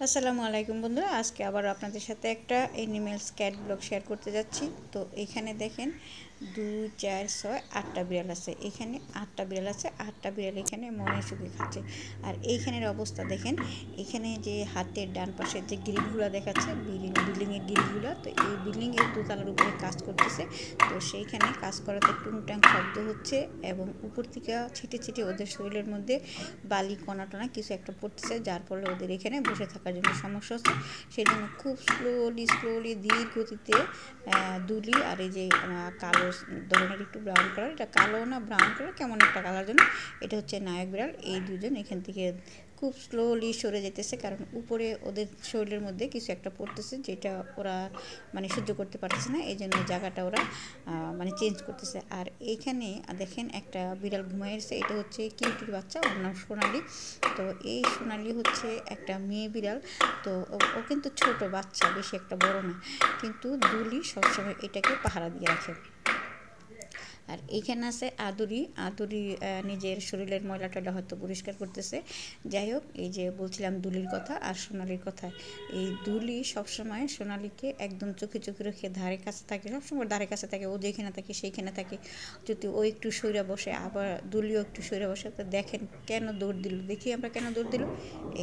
আসসালামু আলাইকুম বন্ধুরা, আজকে আবার আপনাদের সাথে একটা এনিমেলস ক্যাট ব্লগ শেয়ার করতে যাচ্ছি। তো এখানে দেখেন 2, 4, 6, 8টা বিড়াল আছে। এখানে 8টা বিড়াল আছে, 8টা বিড়াল এখানে মনে সুখে খাচ্ছে। আর এইখানের অবস্থা দেখেন, এখানে যে হাতের ডান পাশের যে গ্রিলগুলো দেখাচ্ছে, বিল্ডিংয়ের গ্রিলগুলো, তো এই বিল্ডিংয়ের দোতলার উপরে কাজ করতেছে। তো সেইখানে কাজ করাতে টুংটাং শব্দ হচ্ছে এবং উপর থেকে ছিটে ছিটে ওদের শরীরের মধ্যে বালি কণা টনা কিছু একটা পড়তেছে, যার ফলে ওদের এখানে বসে থাকার জন্য সমস্যা হচ্ছে। সেই জন্য খুব স্লোলি ধীর গতিতে দুলি আর এই যে কালো ধরনের একটু ব্রাউন কালার, এটা কালো না ব্রাউন কালার কেমন একটা কালার জন্য, এটা হচ্ছে নায়ক বিড়াল। এই দুজন এখান থেকে খুব স্লোলি সরে যেতেছে, কারণ উপরে ওদের শরীরের মধ্যে কিছু একটা পড়তেছে, যেটা ওরা মানে সহ্য করতে পারতেছে না, এই জন্য জায়গাটা ওরা মানে চেঞ্জ করতেছে। আর এইখানে দেখেন একটা বিড়াল ঘুমাইছে, এটা হচ্ছে কিউটির বাচ্চা, ওর নাম সোনালি। তো এই সোনালি হচ্ছে একটা মেয়ে বিড়াল। তো ও কিন্তু ছোট বাচ্চা, বেশি একটা বড় না, কিন্তু দুলি সবসময় এটাকে পাহারা দিয়ে রাখে। আর এইখানে আছে আদুরি নিজের শরীরের ময়লা টয়লা হয়তো পরিষ্কার করতেছে। যাই হোক, এই যে বলছিলাম দুলির কথা আর সোনালির কথা, এই দুলি সবসময় সোনালিকে একদম চোখে চোখে রেখে ধারে কাছে থাকে, সবসময় ধারে কাছে থাকে, ও যেখানে থাকে সেইখানে থাকে। যদি ও একটু সইরা বসে, আবার দুলিও একটু সইরা বসে, তো দেখেন কেন দৌড় দিল, দেখি আমরা কেন দৌড় দিল।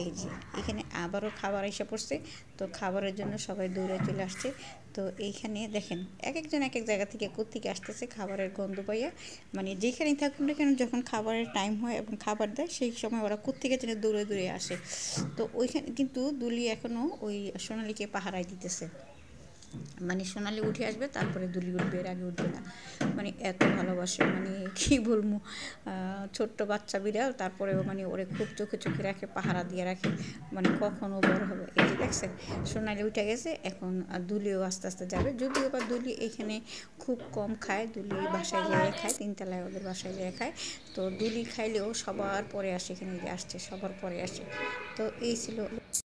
এই যে এখানে আবারও খাবার এসে পড়ছে, তো খাবারের জন্য সবাই দৌড়ে চলে আসছে। তো এইখানে দেখেন এক একজন এক এক জায়গা থেকে কোত্থেকে আসতেছে খাবারের গন্ধ পাইয়া, মানে যেখানেই থাকুন না কেন, যখন খাবারের টাইম হয় এবং খাবার দেয় সেই সময় ওরা কোত্থেকে যেন দৌড়ে দৌড়ে আসে। তো ওইখানে কিন্তু দুলি এখনও ওই সোনালিকে পাহারায় দিতেছে, মানে সোনালি উঠে আসবে তারপরে দুলি উঠবে, এর আগে উঠবে না। মানে এত ভালোবাসে, মানে কি বলবো, ছোট্ট বাচ্চা বিড়াল, তারপরেও মানে ওরে খুব চোখে চোখে রাখে, পাহারা দিয়ে রাখে, মানে কখনো বড় হবে। এই যে দেখছেন সোনালি উঠে গেছে, এখন দুলিও আস্তে আস্তে যাবে। যদিও বা দুলি এখানে খুব কম খায়, দুলি বাসায় যেয়ে খায়, 3 তলায় ওদের বাসায় যেয়ে খায়। তো দুলি খাইলেও সবার পরে আসে, এখানে যে আসছে সবার পরে আসে। তো এই ছিল।